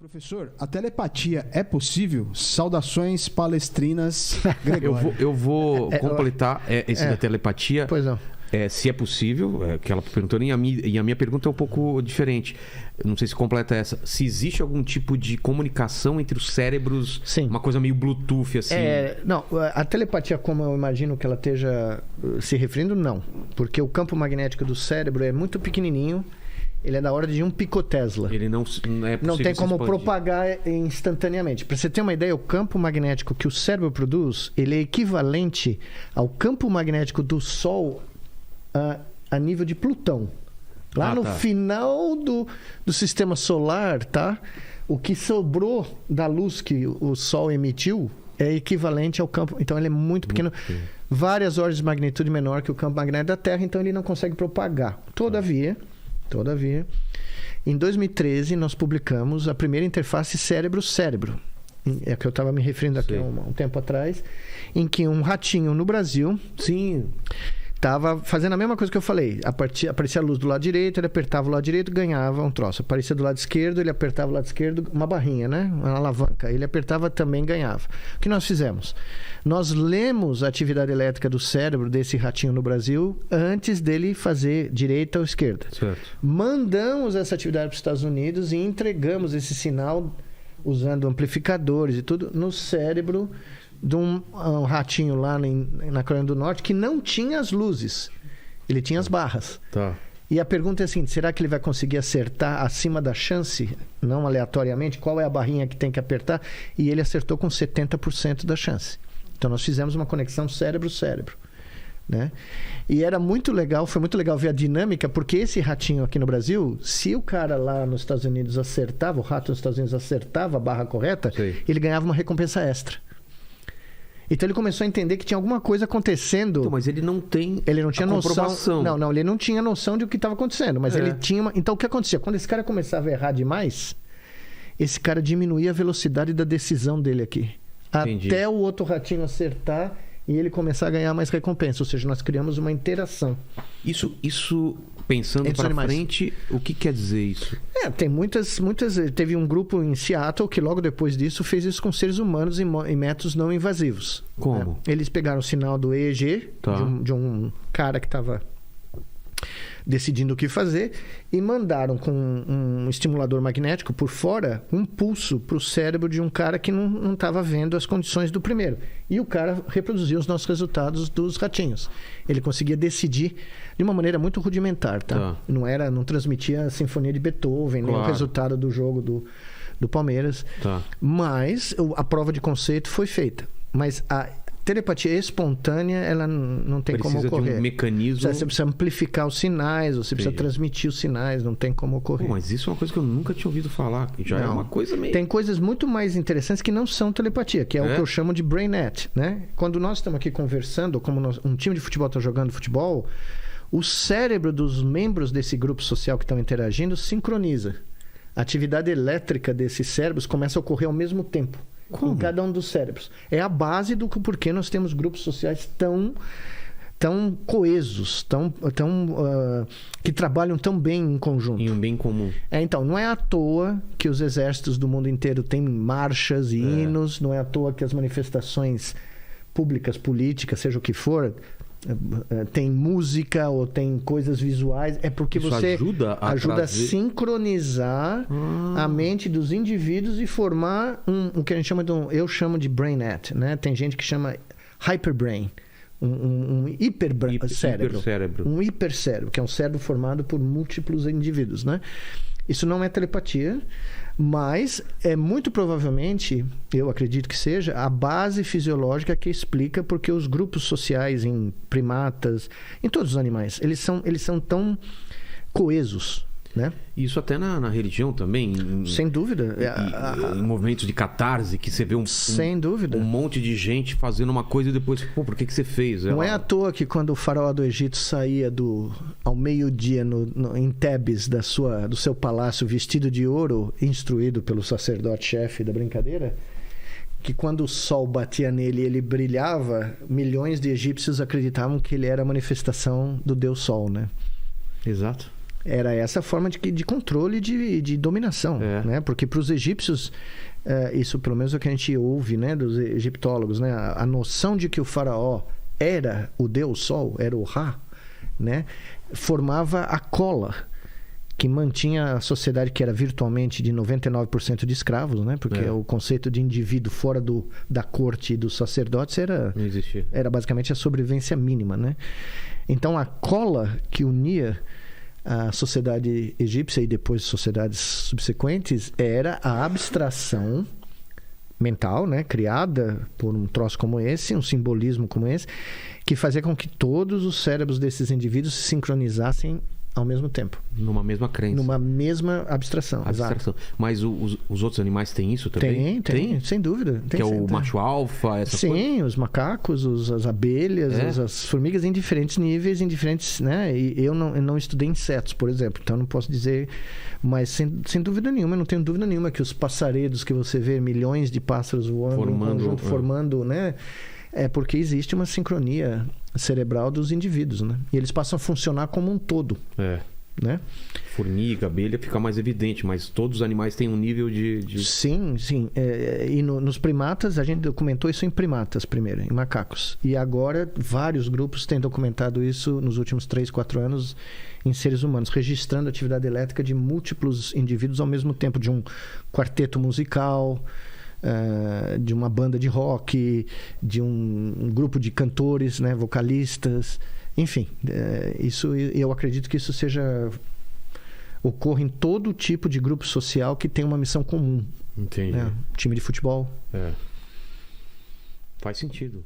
Professor, a telepatia é possível? Saudações palestrinas, Gregório. Eu vou completar esse da telepatia. Pois não. Se é possível, que ela perguntou, e a minha pergunta é um pouco diferente. Não sei se completa essa. Se existe algum tipo de comunicação entre os cérebros, Sim. Uma coisa meio Bluetooth, assim. Não, a telepatia, como eu imagino que ela esteja se referindo, não. Porque o campo magnético do cérebro é muito pequenininho. Ele é da ordem de 1 picotesla. Ele não é possível. Não tem como expandir. propagar instantaneamente. Para você ter uma ideia, o campo magnético que o cérebro produz, ele é equivalente ao campo magnético do Sol a nível de Plutão. Lá no final do sistema solar, tá? O que sobrou da luz que o Sol emitiu é equivalente ao campo. Então, ele é muito pequeno. Várias ordens de magnitude menor que o campo magnético da Terra, então ele não consegue propagar. Todavia, em 2013, nós publicamos a primeira interface cérebro-cérebro. É que eu estava me referindo aqui um tempo atrás, em que um ratinho no Brasil... Sim. Estava fazendo a mesma coisa que eu falei. Aparecia a luz do lado direito, ele apertava o lado direito, ganhava um troço. Aparecia do lado esquerdo, ele apertava o lado esquerdo, uma barrinha, né? Uma alavanca. Ele apertava, também ganhava. O que nós fizemos? Nós lemos a atividade elétrica do cérebro desse ratinho no Brasil antes dele fazer direita ou esquerda. Certo. Mandamos essa atividade para os Estados Unidos e entregamos esse sinal, usando amplificadores e tudo, no cérebro de um ratinho lá na Coreia do Norte que não tinha as luzes. Ele tinha as barras. Tá. E a pergunta é assim, será que ele vai conseguir acertar acima da chance, não aleatoriamente, qual é a barrinha que tem que apertar? E ele acertou com 70% da chance. Então, nós fizemos uma conexão cérebro-cérebro, né? E era muito legal, foi muito legal ver a dinâmica, porque esse ratinho aqui no Brasil, se o cara lá nos Estados Unidos acertava, o rato nos Estados Unidos acertava a barra correta, ele ganhava uma recompensa extra. Então ele começou a entender que tinha alguma coisa acontecendo. Então, mas ele não tem noção. Não, ele não tinha noção de o que estava acontecendo. Mas ele tinha. Então o que acontecia? Quando esse cara começava a errar demais, esse cara diminuía a velocidade da decisão dele aqui. Entendi. Até o outro ratinho acertar e ele começar a ganhar mais recompensa. Ou seja, nós criamos uma interação. Isso pensando para frente, o que quer dizer isso? Tem muitas... Teve um grupo em Seattle que logo depois disso fez isso com seres humanos em métodos não invasivos. Como? Eles pegaram o sinal do EEG de um cara que estava decidindo o que fazer e mandaram com um estimulador magnético por fora um pulso para o cérebro de um cara que não estava vendo as condições do primeiro. E o cara reproduziu os nossos resultados dos ratinhos. Ele conseguia decidir de uma maneira muito rudimentar, tá? Não transmitia a sinfonia de Beethoven, nem o resultado do jogo do Palmeiras. Mas a prova de conceito foi feita. Mas a telepatia espontânea, ela não tem como ocorrer. Precisa de um mecanismo... Você precisa amplificar os sinais, você precisa transmitir os sinais, não tem como ocorrer. Mas isso é uma coisa que eu nunca tinha ouvido falar. É uma coisa meio... Tem coisas muito mais interessantes que não são telepatia, que é o que eu chamo de BrainNet, né? Quando nós estamos aqui conversando, como um time de futebol está jogando futebol, o cérebro dos membros desse grupo social que estão interagindo sincroniza. A atividade elétrica desses cérebros começa a ocorrer ao mesmo tempo. Em cada um dos cérebros. É a base do porquê nós temos grupos sociais tão coesos, que trabalham tão bem em conjunto. Em um bem comum. Então, não é à toa que os exércitos do mundo inteiro têm marchas e hinos, não é à toa que as manifestações públicas, políticas, seja o que for, tem música ou tem coisas visuais, é porque isso você ajuda a sincronizar a mente dos indivíduos e formar o que a gente chama eu chamo de BrainNet, né? Tem gente que chama hyperbrain, um hipercérebro, um hipercérebro, que é um cérebro formado por múltiplos indivíduos, né? Isso não é telepatia, mas é muito provavelmente, eu acredito que seja, a base fisiológica que explica porque os grupos sociais em primatas, em todos os animais, eles são tão coesos, né? Isso até na religião também. Sem dúvida. Em movimentos de catarse, que você vê sem dúvida. Um monte de gente fazendo uma coisa e depois, por que você fez? Não é à toa que quando o faraó do Egito saía ao meio-dia em Tebes do seu palácio vestido de ouro, instruído pelo sacerdote-chefe da brincadeira, que quando o sol batia nele e ele brilhava, milhões de egípcios acreditavam que ele era a manifestação do Deus Sol, né? Exato. Era essa forma de controle de dominação, né? Porque para os egípcios, isso pelo menos é o que a gente ouve, né, dos egiptólogos, né? A noção de que o faraó era o deus sol, era o Ra, né? Formava a cola que mantinha a sociedade, que era virtualmente de 99% de escravos, né? Porque o conceito de indivíduo fora da corte e dos sacerdotes era basicamente a sobrevivência mínima, né? Então a cola que unia a sociedade egípcia e depois sociedades subsequentes era a abstração mental, né, criada por um troço como esse, um simbolismo como esse, que fazia com que todos os cérebros desses indivíduos se sincronizassem ao mesmo tempo. Numa mesma crença. Numa mesma abstração. Abstração. Mas os outros animais têm isso também? Tem, sem dúvida. Que é o macho alfa, essa coisa? Sim, os macacos, as abelhas, as formigas em diferentes níveis, em diferentes, né? E eu não estudei insetos, por exemplo, então não posso dizer, mas sem dúvida nenhuma, eu não tenho dúvida nenhuma que os passaredos que você vê, milhões de pássaros voando, formando, né? É porque existe uma sincronia cerebral dos indivíduos, né? E eles passam a funcionar como um todo. Né? Formiga, abelha fica mais evidente, mas todos os animais têm um nível de... Sim. E nos primatas, a gente documentou isso em primatas primeiro, em macacos. E agora vários grupos têm documentado isso nos últimos 3, 4 anos em seres humanos, registrando a atividade elétrica de múltiplos indivíduos ao mesmo tempo, de um quarteto musical, de uma banda de rock, de um grupo de cantores, né, vocalistas, enfim, isso, eu acredito que isso ocorre em todo tipo de grupo social que tem uma missão comum. Entendi. Né? Time de futebol. Faz sentido.